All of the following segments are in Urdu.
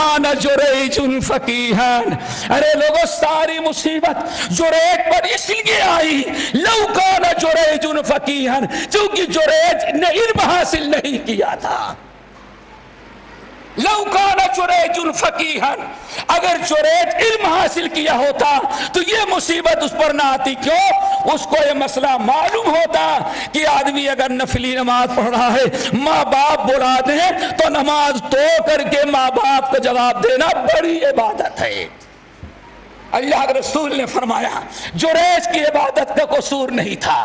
کان جریج فقیہن، ارے لوگوں ساری مصیبت جریج پر اس لیے آئی، لو کان جریج فقیہن، چونکہ جریج نے علم حاصل نہیں کیا تھا. لو کان جریج فقیہن، اگر جریج علم حاصل کیا ہوتا تو یہ مصیبت اس پر نہ آتی. کیوں؟ اس کو یہ مسئلہ معلوم ہوتا کہ آدمی اگر نفلی نماز پڑھ رہا ہے، ماں باپ بلا دیں تو نماز توڑ کر کے ماں باپ کو جواب دینا بڑی عبادت ہے. اللہ کے رسول نے فرمایا جریج کی عبادت کا قصور نہیں تھا،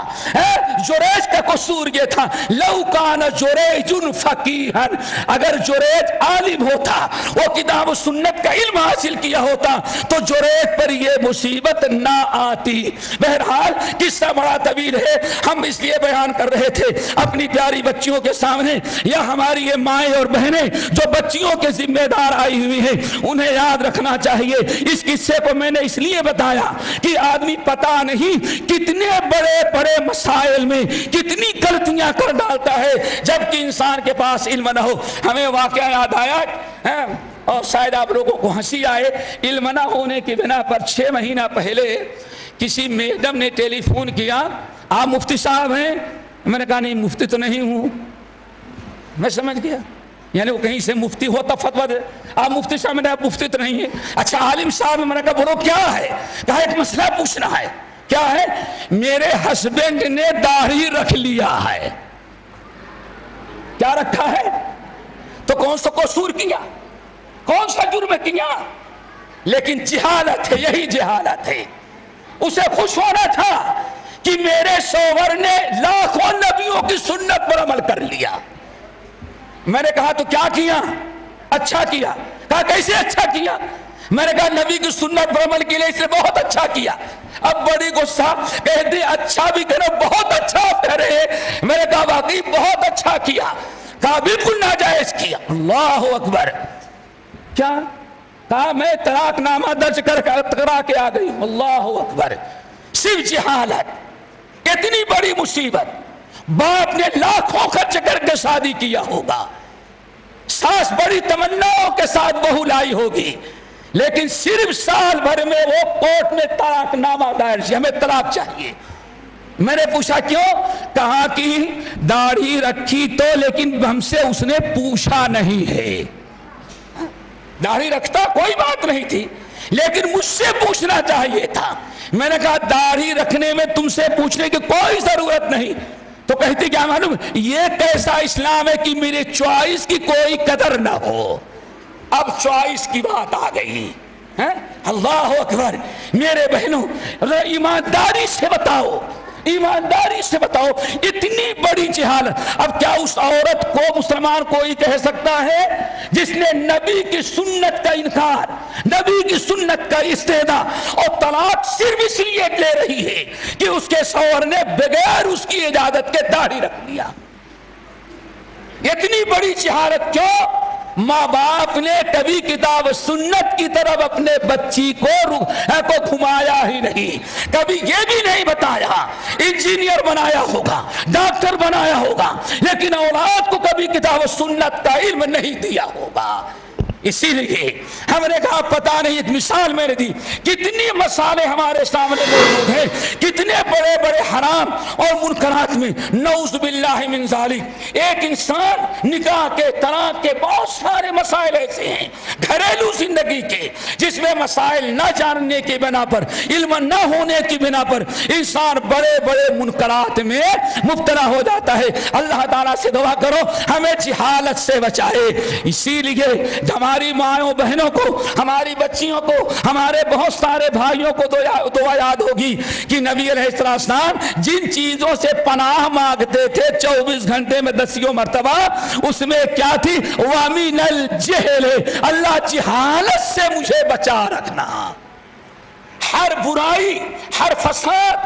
جریج کا قصور یہ تھا لو کان جریج فقیہن، اگر جریج عالم ہوتا، وہ کتاب و سنت کا علم حاصل کیا ہوتا تو جریج پر یہ مصیبت نہ آتی. بہرحال قصہ بڑا طویل ہے، ہم اس لیے بیان کر رہے تھے اپنی پیاری بچیوں کے سامنے، یا ہماری یہ مائیں اور بہنیں جو بچیوں کے ذمہ دار آئی ہوئی ہیں انہیں یاد رکھنا چاہیے. اس قصے کو میں اس لیے بتایا کہ آدمی پتا نہیں کتنے بڑے بڑے مسائل میں کتنی غلطیاں کر ڈالتا ہے جبکہ انسان کے پاس علم نہ ہو. ہمیں واقعہ یاد آیا اور شاید آپ لوگوں کو ہنسی آئے، علم نہ ہونے کی بنا پر 6 مہینہ پہلے کسی میڈم نے ٹیلی فون کیا، آپ مفتی صاحب ہیں؟ میں نے کہا نہیں مفتی تو نہیں ہوں. میں سمجھ گیا یعنی وہ کہیں سے مفتی ہوتا فتویٰ دے. آپ مفتی صاحب، میں نے مفتی تو نہیں ہے. اچھا عالم صاحب، میں نے کہا بولو کیا ہے؟ کہا ایک مسئلہ پوچھنا ہے. کیا ہے؟ میرے ہسبینڈ نے داڑھی رکھ لیا ہے. کیا رکھا ہے؟ تو کون سا قصور کیا، کون سا جرم کیا؟ لیکن جہالت ہے، یہی جہالت ہے. اسے خوش ہونا تھا کہ میرے شوہر نے لاکھوں نبیوں کی سنت پر عمل کر لیا. میں نے کہا تو کیا کیا؟ اچھا کیا. کہا کیسے اچھا کیا؟ میں نے کہا نبی کی سنت پر عمل کے لیے اس نے بہت اچھا کیا. اب بڑی غصہ، کہتے اچھا بھی کرو، بہت اچھا کہہ رہے. میں نے کہا واقعی بہت اچھا کیا. کہا بالکل ناجائز کیا. اللہ اکبر. کیا؟ کہا میں طلاق نامہ درج کرا کے آ گئی. اللہ اکبر. صرف جہالت، اتنی بڑی مصیبت. باپ نے لاکھوں خرچ کر کے شادی کیا ہوگا، ساس بڑی تمناؤں کے ساتھ بہو لائی ہوگی، لیکن صرف سال بھر میں وہ کورٹ میں طلاق نامہ دائر کیا، ہمیں طلاق چاہیے. میں نے پوچھا کیوں؟ کہا کہ داڑھی رکھی تو لیکن ہم سے اس نے پوچھا نہیں ہے. داڑھی رکھتا کوئی بات نہیں تھی لیکن مجھ سے پوچھنا چاہیے تھا. میں نے کہا داڑھی رکھنے میں تم سے پوچھنے کی کوئی ضرورت نہیں. تو کہتی کیا معلوم، یہ کیسا اسلام ہے کہ میرے چوائس کی کوئی قدر نہ ہو. اب چوائس کی بات آ گئی. اللہ اکبر. میرے بہنوں ایمانداری سے بتاؤ، ایمانداری سے بتاؤ، اتنی بڑی جہالت. اب کیا اس عورت کو مسلمان کوئی کہہ سکتا ہے جس نے نبی کی سنت کا انکار، نبی کی سنت کا استحداء اور طلاق صرف اس لیے لے رہی ہے کہ اس کے شوہر نے بغیر اس کی اجازت کے داڑھی رکھ لیا؟ اتنی بڑی جہالت کیوں؟ ماں باپ نے کبھی کتاب سنت کی طرف اپنے بچی کو گھمایا ہی نہیں. کبھی یہ بھی نہیں بتایا انجینئر بنایا ہوگا، ڈاکٹر بنایا ہوگا، لیکن اولاد کو کبھی کتاب سنت کا علم نہیں دیا ہوگا. اسی لیے ہم نے کہا پتہ نہیں، ایک مثال میں نے دی، کتنی مسالے ہمارے سامنے موجود ہیں، کتنے بڑے بڑے حرام اور منکرات میں نعوذ باللہ من ذالک. ایک انسان نکاح کے، طلاق کے بہت سارے مسائل ایسے ہیں گھریلو زندگی کے جس میں مسائل نہ جاننے کی بنا پر، علم نہ ہونے کی بنا پر انسان بڑے بڑے منکرات میں مبتلا ہو جاتا ہے. اللہ تعالیٰ سے دعا کرو ہمیں جہالت سے بچائے. اسی لیے ہماری ماں بہنوں کو، ہماری بچیوں کو، ہمارے بہت سارے بھائیوں کو دعا یاد ہوگی کہ نبی علیہ السلام جن چیزوں سے پناہ مانگتے تھے 24 گھنٹے میں 10 مرتبہ، اس میں کیا تھی؟ وَمِنَ الْجَهْلِ، اللہ جہالت سے مجھے بچا رکھنا. ہر برائی، ہر فساد،